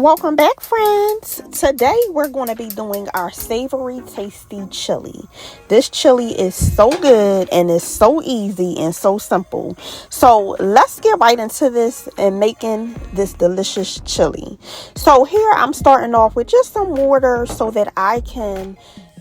Welcome back, friends. Today we're going to be doing our savory tasty chili. This chili is so good and it's so easy and so simple. So let's get right into this and making this delicious chili. So here I'm starting off with just some water so that I can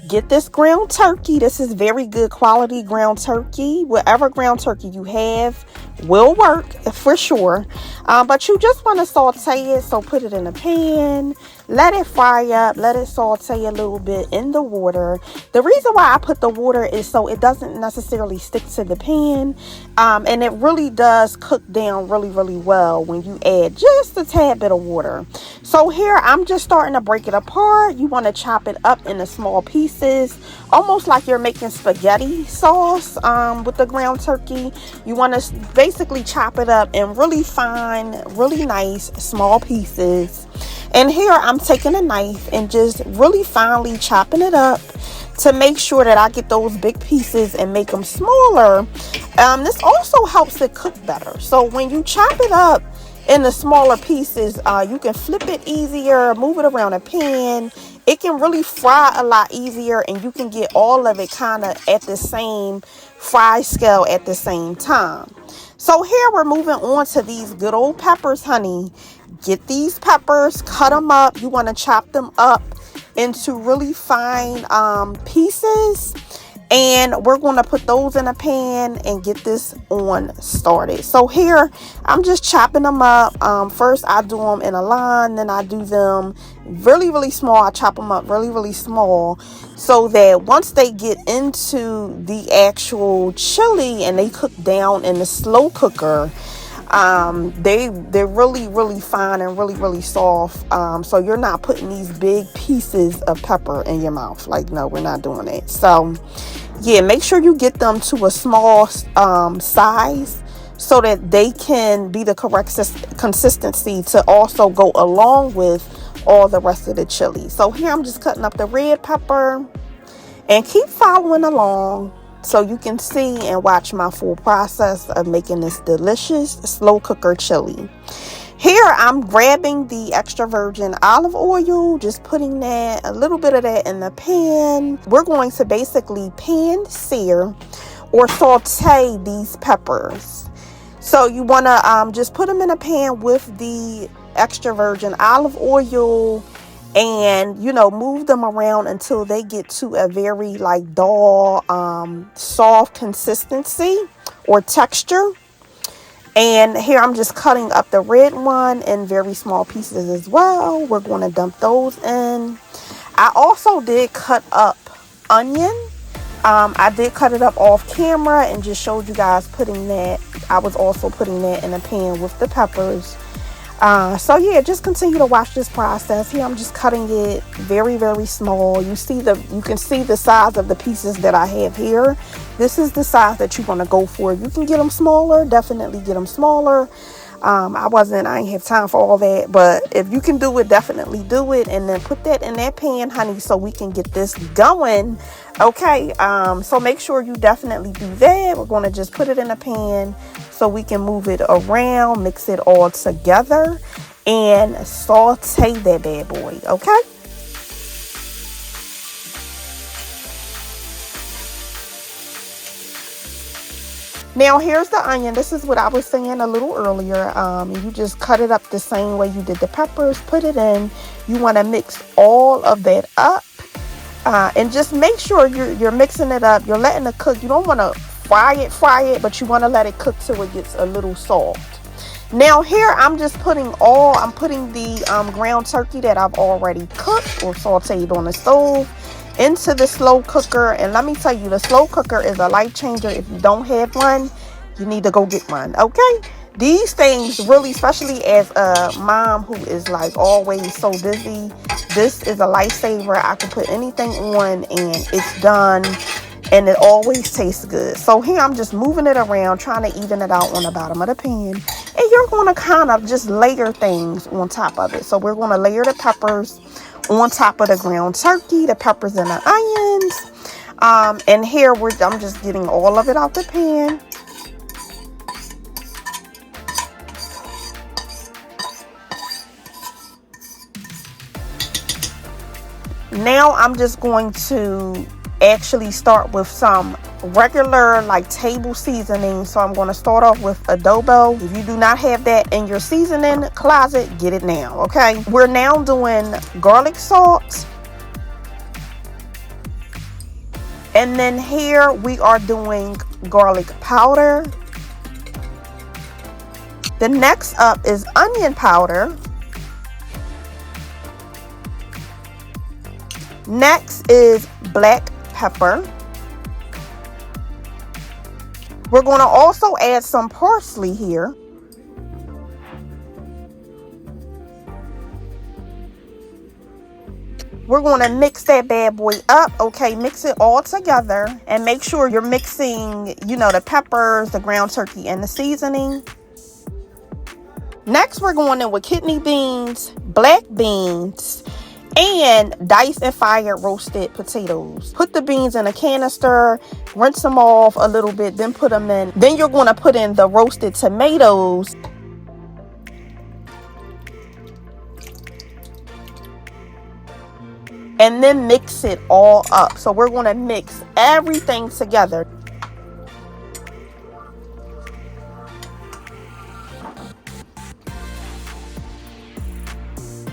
get this ground turkey. This is very good quality ground turkey. Whatever ground turkey you have will work for sure. But you just want to saute it. So put it in a pan, let it fry up, let it saute a little bit in the water. The reason why I put the water is so it doesn't necessarily stick to the pan. And it really does cook down really well when you add just a tad bit of water. So here I'm just starting to break it apart. You want to chop it up into small pieces, almost like you're making spaghetti sauce with the ground turkey. You want to basically chop it up in really fine, really nice small pieces. And here I'm taking a knife and just really finely chopping it up to make sure that I get those big pieces and make them smaller. This also helps it cook better. So when you chop it up in the smaller pieces, you can flip it easier, move it around a pan. It can really fry a lot easier, and you can get all of it kind of at the same fry scale at the same time. So here we're moving on to these good old peppers, honey. Get these peppers, cut them up. You want to chop them up into really fine pieces. And we're going to put those in a pan and get this on started. So here, I'm just chopping them up. First, I do them in a line. Then I do them really small. I chop them up really small so that once they get into the actual chili and they cook down in the slow cooker, they're really fine and really soft. So you're not putting these big pieces of pepper in your mouth. Like, no, we're not doing that. So yeah, make sure you get them to a small size so that they can be the correct consistency to also go along with all the rest of the chili. So here I'm just cutting up the red pepper, and keep following along so you can see and watch my full process of making this delicious slow cooker chili. Here I'm grabbing the extra virgin olive oil, just putting that, a little bit of that in the pan. We're going to basically pan sear or saute these peppers. So you want to just put them in a pan with the extra virgin olive oil and, you know, move them around until they get to a very like dull, soft consistency or texture. And here I'm just cutting up the red one in very small pieces as well. We're going to dump those in. I also did cut up onion. I did cut it up off camera and just showed you guys putting that. I was also putting that in a pan with the peppers. So yeah, just continue to watch this process. Here I'm just cutting it very small. You can see the size of the pieces that I have here. This is the size that you want to go for. You can get them smaller, definitely get them smaller. I ain't have time for all that, but if you can do it, definitely do it. And then put that in that pan, honey, so we can get this going. Okay, so make sure you definitely do that. We're going to just put it in a pan so we can move it around, mix it all together, and saute that bad boy, okay? Now here's the onion. This is what I was saying a little earlier. You just cut it up the same way you did the peppers. Put it in. You want to mix all of that up. And just make sure you're mixing it up. You're letting it cook. You don't want to fry it, but you want to let it cook till it gets a little soft. Now here I'm putting the ground turkey that I've already cooked or sauteed on the stove into the slow cooker. And let me tell you, the slow cooker is a life changer. If you don't have one, you need to go get one, okay? These things really, especially as a mom who is like always so busy, this is a lifesaver. I can put anything on and it's done, and it always tastes good. So here I'm just moving it around, trying to even it out on the bottom of the pan. And you're going to kind of just layer things on top of it. So we're going to layer the peppers on top of the ground turkey, the peppers and the onions. And here I'm just getting all of it out the pan. Now I'm just going to actually start with some regular like table seasoning. So I'm going to start off with adobo. If you do not have that in your seasoning closet, get it now. Okay, we're now doing garlic salt, and then here we are doing garlic powder. The next up is onion powder. Next is black pepper. We're going to also add some parsley here. We're going to mix that bad boy up. Okay, mix it all together and make sure you're mixing, you know, the peppers, the ground turkey, and the seasoning. Next, we're going in with kidney beans, black beans, and diced and fired roasted potatoes. Put the beans in a canister, rinse them off a little bit, then put them in. Then you're going to put in the roasted tomatoes. And then mix it all up. So we're going to mix everything together.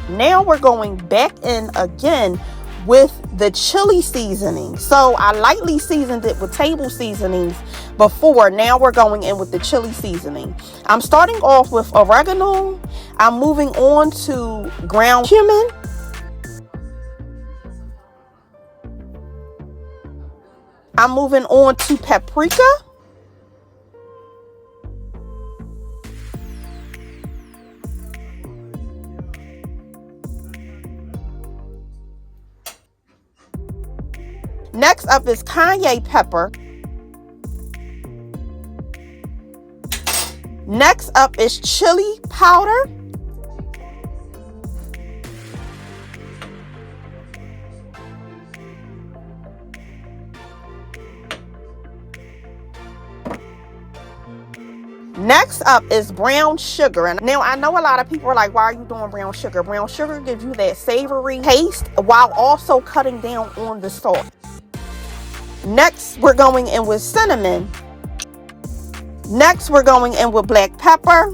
Now we're going back in again with the chili seasoning. So I lightly seasoned it with table seasonings before. Now we're going in with the chili seasoning. I'm starting off with oregano. I'm moving on to ground cumin. I'm moving on to paprika. Next up is cayenne pepper. Next up is chili powder. Next up is brown sugar. And now I know a lot of people are like, why are you doing brown sugar? Brown sugar gives you that savory taste while also cutting down on the salt. Next, we're going in with cinnamon. Next, we're going in with black pepper.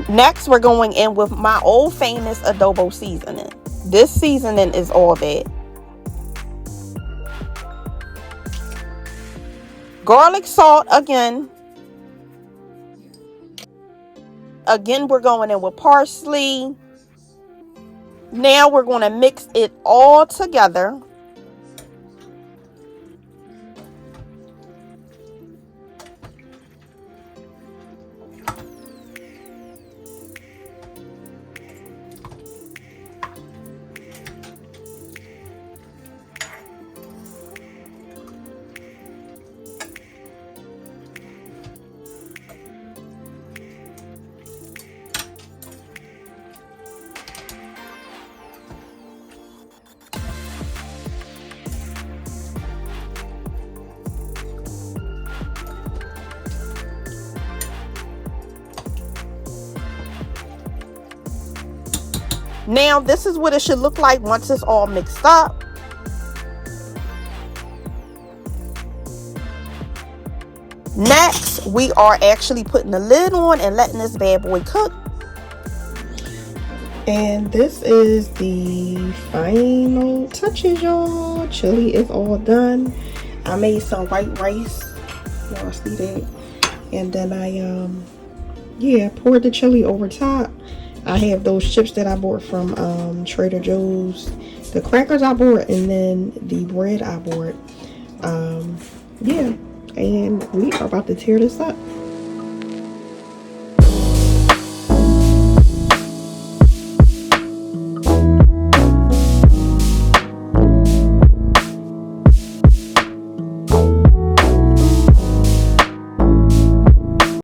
Next, we're going in with my old famous adobo seasoning. This seasoning is all that. Garlic salt again. Again, we're going in with parsley. Now we're going to mix it all together. Now, this is what it should look like once it's all mixed up. Next, we are actually putting the lid on and letting this bad boy cook. And this is the final touches, y'all. Chili is all done. I made some white rice. Y'all see that? And then I, poured the chili over top. I have those chips that I bought from Trader Joe's, the crackers I bought, and then the bread I bought. And we are about to tear this up.